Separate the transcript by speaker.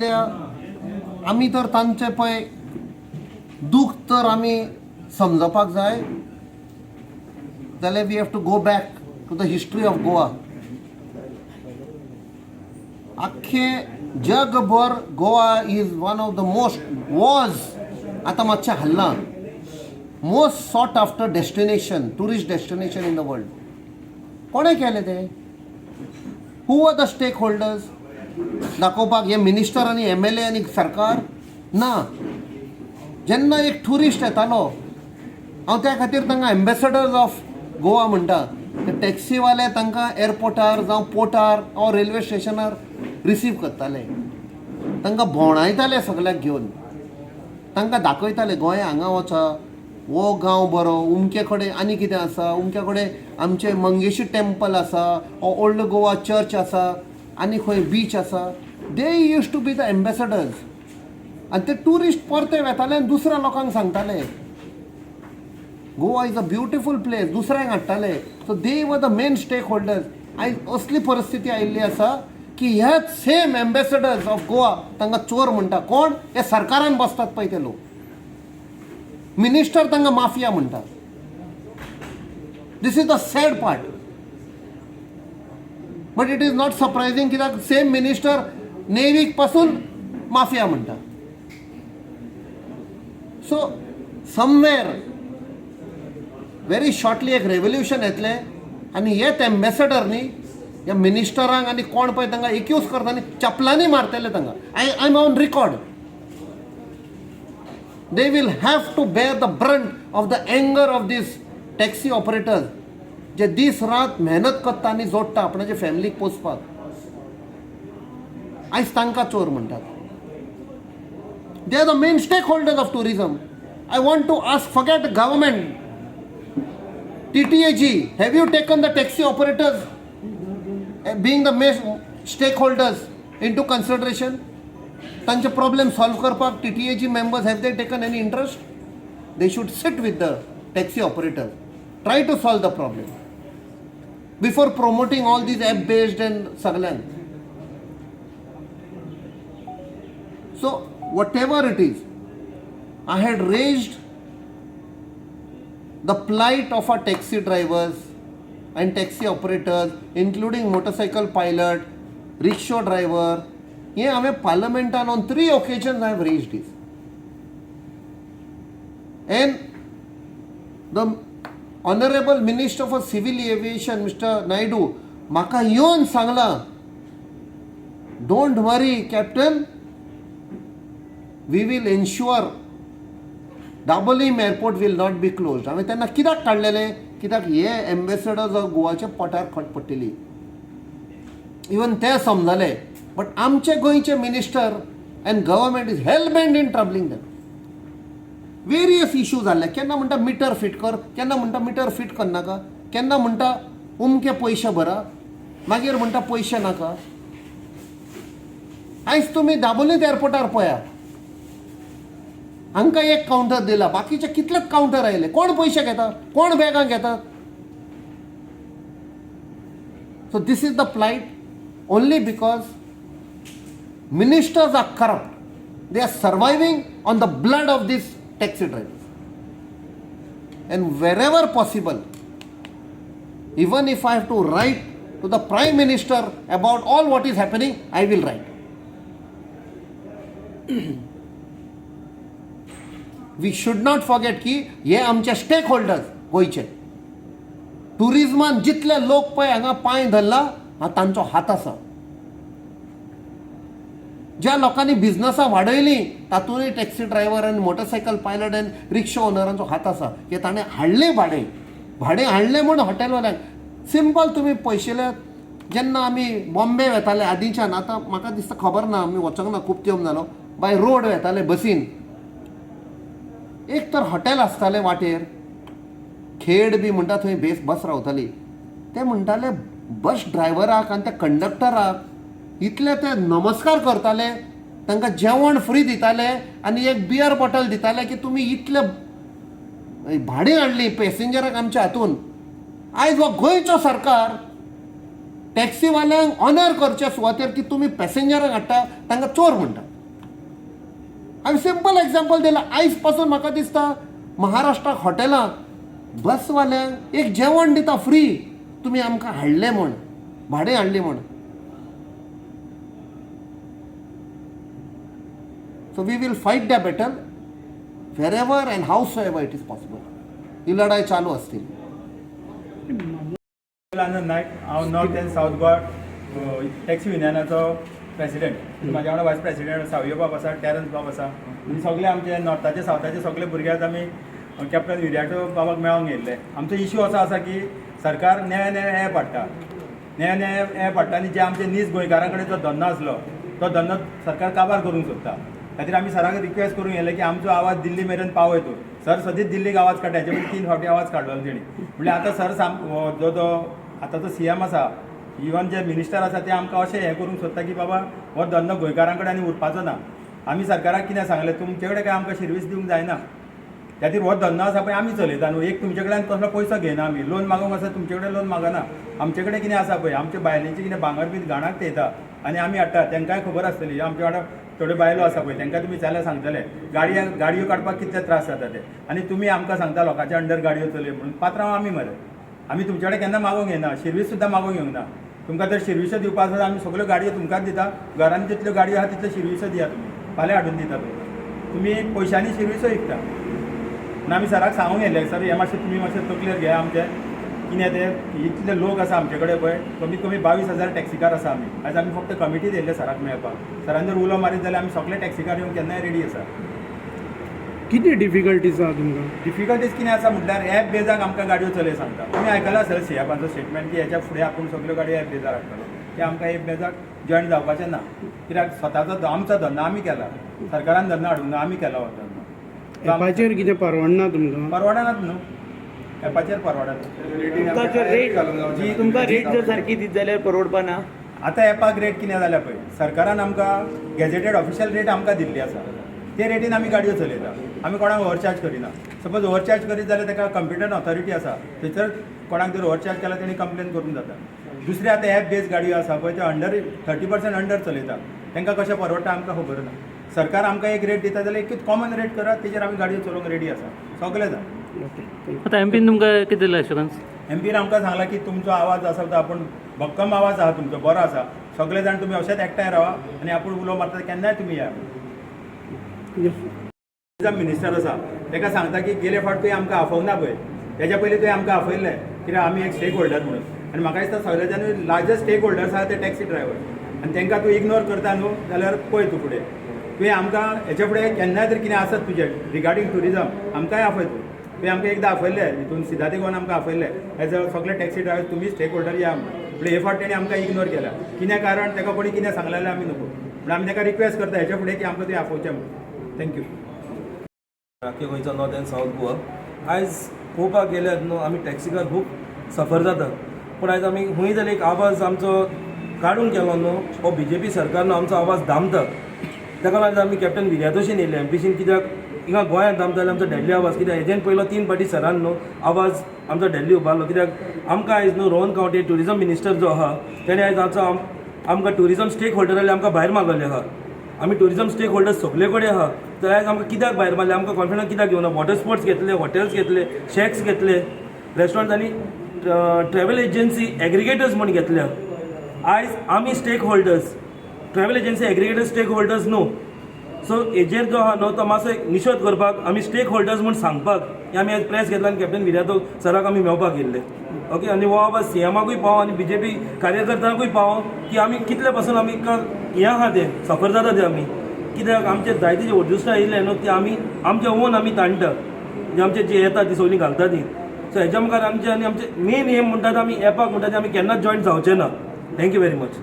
Speaker 1: सद्या आमी तर तांचे पळय दूख तर आमी समजपाक जाय जाल्यार we have to go back to the history of Goa. आख्खे जगभर Goa is one of the most was आतां मातशें हल्ला most sought after destination, tourist destination in the world. कोणें केलें तें? Who are the stakeholders? दाखोवपाक हे मिनिस्टर आनी MLA आनी सरकार ना. जेन्ना एक ट्युरिस्ट येतालो हांव त्या खातीर तांकां एम्बेसेडर्स ऑफ गोवा म्हणटा. ते टॅक्सीवाले तांकां एअरपोर्टार जावं पोर्टार वा रेल्वे स्टेशनार रिसीव करताले, तांकां भोंवडायताले सगळ्याक घेवन, तांकां दाखयताले गोंय हांगा वचा, हो गांव बरो, उमके कडेन आनी कितें आसा, उमके कडेन आमचें मंगेशी टेंपल आसा, ओल्ड गोवा चर्च आसा, आनी खंय बीच आसा. They use to be the ambassadors. आनी ते ट्युरिस्ट परते वेताले आनी दुसऱ्या लोकांक सांगताले Goa is a beautiful place, दुसऱ्यांक हाडटाले. So they were the main stake holders. आयज असली परिस्थिती आयिल्ली आसा की ह्याच सेम एम्बेसेडर्स ऑफ गोवा तांकां चोर म्हणटा. कोण? हे सरकारान बसतात पळय ते लोक. मिनिस्टर तांकां माफिया म्हणटा. This is the sad part. But it is not surprising कित्याक सेम मिनिस्टर नेवीक पासून माफिया म्हणटा. सो समवेर व्हेरी शॉर्टली एक रेव्होल्युशन येतलें आनी हेच एम्बेसेडर न्ही ह्या मिनिस्टरांक आनी कोण पळय तांकां एक्यूज करता आनी चपलांनी मारतले तांकां. I am on record. They will have to bear the brunt of the anger of these taxi operators जे दीस रात मेहनत करता आनी जोडटा आपणाचे फॅमिलीक पोसपाक. आयज तांकां चोर म्हणटात. They are the main stakeholders of tourism. I want to ask, forget the government, TTAG, have you taken the taxi operators being the main stakeholders into consideration? तांचे प्रॉब्लेम सॉल्व करपाक TTAG members, have they taken any interest? They should sit with the taxi operators, try to solve the problem before promoting all these app based and सगळ्यांक. So whatever it is, I had raised the plight of our taxi drivers and taxi operators, including motorcycle pilot, rickshaw driver. हे हांवें पार्लमेंटान on 3 occasions I have raised this. And the Honorable Minister for Civil Aviation, Mr. Naidu, म्हाका येवन सांगलां, don't worry captain, we will ensure Dabolim airport will not be closed. हांवें तेन्ना कित्याक काडलेलें? कित्याक हे एम्बेसेडर्स ऑफ गोवाच्या पोटार खट पडटली. इवन ते समजले. बट आमचे गोंयचे minister and government is hellbent in troubling them. Various issue जाल्ले. केन्ना म्हणटा मिटर फिट कर, केन्ना म्हणटा मिटर फिट करनाका, केन्ना म्हणटा उमके पयशे भरा, मागीर म्हणटा पयशे नाका. आयज तुमी दाबोलीत एअरपोर्टार पळया, हांकां एक कावंटर दिला, बाकीचे कितलेच कावंटर आयले. कोण पयशे घेता, कोण बॅगां घेतात? So this is the plight only because ministers are corrupt. They are surviving on the blood of these taxi drivers. And wherever possible, even if I have to write to the Prime Minister about all what is happening, I will write. We should not forget की हे आमचे stake holders गोंयचे. टुरिझमान जितले लोक पळय हांगा पांय धरला हा तांचो हात आसा. ज्या लोकांनी बिझनसां वाडयली तातूंतय टॅक्सी ड्रायव्हर आनी मोटरसायकल पायलट आनी रिक्षा ओनरांचो हात आसा. की ताणें हाडलें भाडें हाडलें म्हूण हॉटेलवाल्यांक. सिंपल तुमी पयशेल्यात. जेन्ना आमी बॉम्बे वेताले आदींच्यान, आतां म्हाका दिसता खबर ना, आमी वचोंक ना, खूब तेंप जालो, बाय रोड वेताले बसीन. एक तर हॉटेल आसतालें वाटेर, खेड बी म्हणटा थंय बस रावताली. ते म्हणटाले बस ड्रायव्हराक आनी त्या कंडक्टराक इतले ते नमस्कार करताले, तांकां जेवण फ्री दिताले आनी एक बियर बॉटल दिताले की तुमी इतले भाडीं हाडली पॅसेंजराक आमच्या हातून. आयज हो गोंयचो सरकार टॅक्सीवाल्यांक ऑनर करच्या सुवातेर की तुमी पॅसेंजराक हाडटा तांकां चोर म्हणटा. हांवें सिंपल एग्जाम्पल दिलां. आयज पासून म्हाका दिसता महाराष्ट्राक हॉटेलांत बसवाल्यांक एक जेवण दिता फ्री, तुमी आमकां हाडलें म्हण, भाडें हाडली म्हण. So we will fight the battle wherever and howsoever it is possible. ही लढाई चालू असतील.
Speaker 2: नायक, हांव north and south Goa taxi युनियनाचो प्रेसिडेंट. म्हाज्या वांगडा वायस प्रेसिडेंट सावयो बाब आसा, टॅरन्स बाब आसा. आनी सगळे आमचे नॉर्थाचे सावथाचे सगळे भुरगे आतां आमी कॅप्टन विरियाटो बाबाक मेळोंक येयल्ले. आमचो इश्यू असो आसा की सरकार नवे नवे ऍप हाडटा, नवे नवे ऍप हाडटा आनी जे आमचे नीज गोंयकारां कडेन जो धंदो आसलो तो धंदो सरकार काबार करूंक सोदता. खातीर आमी सराक रिक्वेस्ट करूंक येयलें की आमचो आवाज दिल्ली मेरेन पावय तूं. सर सदींच दिल्लीक आवाज काडटा, हेचे पयलीं 3 फावटी आवाज काडलो तेणी. म्हणजे आतां सर जो आतांचो CM आसा, इवन जे मिनिस्टर आसा ते आमकां अशें हें करूंक सोदता की बाबा हो धंदो गोंयकारां कडेन आनी उरपाचो ना. आमी सरकाराक कितें सांगलें, तुमचे कडेन काय आमकां सर्वीस दिवंक जायना. त्या खातीर हो धंदो आसा पळय आमी चलयता न्हू. एक तुमचे कडल्यान कसलो पयसो घेयना आमी. लोन मागूंक आसा तुमचे कडेन लोन मागना. आमचे कडेन कितें आसा पळय, आमचे बायलेंचे कितें भांगर बी घाणाक थेयता आनी आमी हाडटा. तांकांय खबर आसतली. आमचे वांगडा थोड्यो बायलो आसा पळय, तांकां तुमी जाल्यार सांगतले गाडयो काडपाक कितले त्रास जाता ते. आनी तुमी आमकां सांगता लोकांच्या अंडर गाडयो चलय म्हणून. पात्रांव आमी मरे. आमी तुमचे कडेन केन्ना मागोंक येना, सर्वीस सुद्दां मागोंक येवंक ना. तुमकां जर सर्विसो दिवपाक आसा आमी सगळ्यो गाडयो तुमकांच दिता. घरांत जितल्यो गाडयो आहा तितल्यो सर्विसो दिया तुमी. फाल्यां हाडून दिता तुमी पयशांनी सर्विसो विकता. म्हणून आमी सराक सांगूंक येयले, सर हें मातशें तुमी मातशें तकलेर घेया आमचे. कितें ते इतले लोक आसा आमचे कडेन पळय, कमीत कमी 22,000 टॅक्सीकार आसा आमी. आयज आमी फक्त कमिटी दिल्ले सराक मेळपाक. सरान जर उलो मारीत जाल्यार आमी सगळे टॅक्सीकार येवंक केन्नाय रेडी आसा.
Speaker 3: किती डिफिकल्टीज आहा तुमकां?
Speaker 2: डिफिकल्टीज कितें आसा म्हटल्यार ऍप बेजाक आमकां गाडयो चलय सांगता. तुमी आयकलां आसतलें CFाचो स्टेटमेंट की हेच्या फुडें आपूण सगळ्यो गाडयो ऍप बेजार हाडटलो. ते आमकां ऍप बेजाक जॉयन जावपाचें ना. कित्याक स्वताचो आमचो धंदो आमी केला, सरकारान धंदो हाडूंक ना, आमी केला हो धंदो.
Speaker 3: एपाचेर कितें परवडना तुमकां?
Speaker 2: परवडनात न्हू, एपाचेर परवडना.
Speaker 4: तुमकां रेट जर सारकी दीत जाल्यार परवडपाना.
Speaker 2: आतां एपाक रेट कितें जाल्या पळय, सरकारान आमकां गॅजेटेड ऑफिशियल रेट आमकां दिल्ली आसा. ते रेटीन आमी गाडयो चलयता. आमी कोणाक ओव्हरचार्ज करिना. सपोज ओव्हरचार्ज करीत जाल्यार ताका कंप्युटर ऑथॉरिटी आसा, थंयसर कोणाक जर ओव्हरचार्ज केला तेणी कंप्लेन करूंक जाता. दुसरे आतां ऍप बेज गाडयो आसा पळय, ते 30% अंडर चलयता. तांकां कशें परवडटा आमकां खबर ना. सरकार आमकां एक रेट दिता जाल्यार एकूच कॉमन रेट करात, तेजेर आमी गाडयो चलोवंक रेडी आसा. सगळें जाता.
Speaker 4: आतां MPन तुमकां कितें दिलें एश्युरन्स?
Speaker 2: MPन आमकां सांगला की तुमचो आवाज आसा तो आपूण भक्कम आवाज आहा तुमचो, बरो आसा. सगळे जाण तुमी अशेंच एकठांय रावा आनी आपूण उलो मारता केन्नाय तुमी या. मिनिस्टर आसा ताका सांगता की गेले फावट तुवें आमकां आफोवंक ना पळय, तेज्या पयलीं तुवें आमकां आफयल्लें कित्याक आमी एक स्टेक होल्डर म्हणून. आनी म्हाका दिसता सगळ्यांच्यान लार्जस्ट स्टेक होल्डर्स आहा ते टॅक्सी ड्रायव्हर. आनी तांकां तूं इग्नोर करता न्हू जाल्यार पळय तूं फुडें. तुवें आमकां हेचे फुडें केन्नाय जर कितें आसत तुजें रिगार्डींग टुरिजम आमकांय आपय तूं. तुवें आमकां एकदां आपयल्लें, हितून सिद्धार्थी गोवन आमकां आपयल्लें एज अ सगळे टॅक्सी ड्रायव्हर तुमी स्टेक होल्डर या म्हणून. म्हणजे हे फावट तेणी आमकां इग्नोर केला. कितें कारण ताका कोणी कितें सांगलें जाल्यार आमी नको. म्हणून आमी ताका रिक्वेस्ट करता हेचे फुडें की आमकां तुवें आपोवचें म्हणून. थँक्यू.
Speaker 5: राखी गोंयचो नॉर्थ एंड साऊथ गोवा. आयज पळोवपाक गेल्यार न्हू आमी टॅक्सीकार खूब सफर जाता. पूण आयज आमी खंय जाल्यार एक आवाज आमचो काडूंक गेलो न्हू, हो BJP सरकार न्हू आमचो आवाज दामता. ताका लागून आमी कॅप्टन विरियातोशीन येयले MPशीन. कित्याक हिंगा गोंयांत दामता जाल्यार आमचो डेल्ली आवाज. कित्याक हेजेन पयलो 3 फावटी सरान न्हू आवाज आमचो डेल्ली उबारलो. कित्याक आमकां आयज न्हू रोहन गांवटे ट्युरिजम मिनिस्टर जो आहा तेणें आयज आमकां ट्युरिजम स्टेक होल्डरांनी आमकां भायर मागले आहा. आमी ट्युरिजम स्टेक होल्डर्स सगळे कडेन आहा. तर आयज आमकां कित्याक भायर मारले, आमकां कॉन्फिडन्स कित्याक घेवना. वॉटर स्पोर्ट्स घेतले, हॉटेल्स घेतले, शॅक्स घेतले, रेस्टॉरंट आनी ट्रॅव्हल एजन्सी एग्रिगेटर्स म्हूण घेतल्या. आयज आमी stakeholders, travel agency aggregator stakeholders न्हू. सो हेजेर जो आहा न्हू तो मातसो एक निशोध करपाक आमी स्टेक होल्डर्स म्हूण सांगपाक हे आमी आयज प्रेस घेतला आनी कॅप्टन विरियातो सराक आमी मेळपाक येयल्ले. ओके. आनी हो आवाज CMाकूय पावो आनी BJP कार्यकर्त्यांकूय पावो की आमी कितले पासून आमी हें आहा तें सफर जाता ते आमी. कित्याक आमचे जायते जे उद्दिश्टां येयले न्हू ती आमी आमचे ओन आमी ताणटा, जे आमचे जे येता ती सगळीं घालता ती. सो हेच्या मुखार आमचे आनी आमचे मेन एम म्हणटा ते आमी एपाक म्हणटा ते आमी केन्नाच जॉयन जावचे ना. Thank you very much.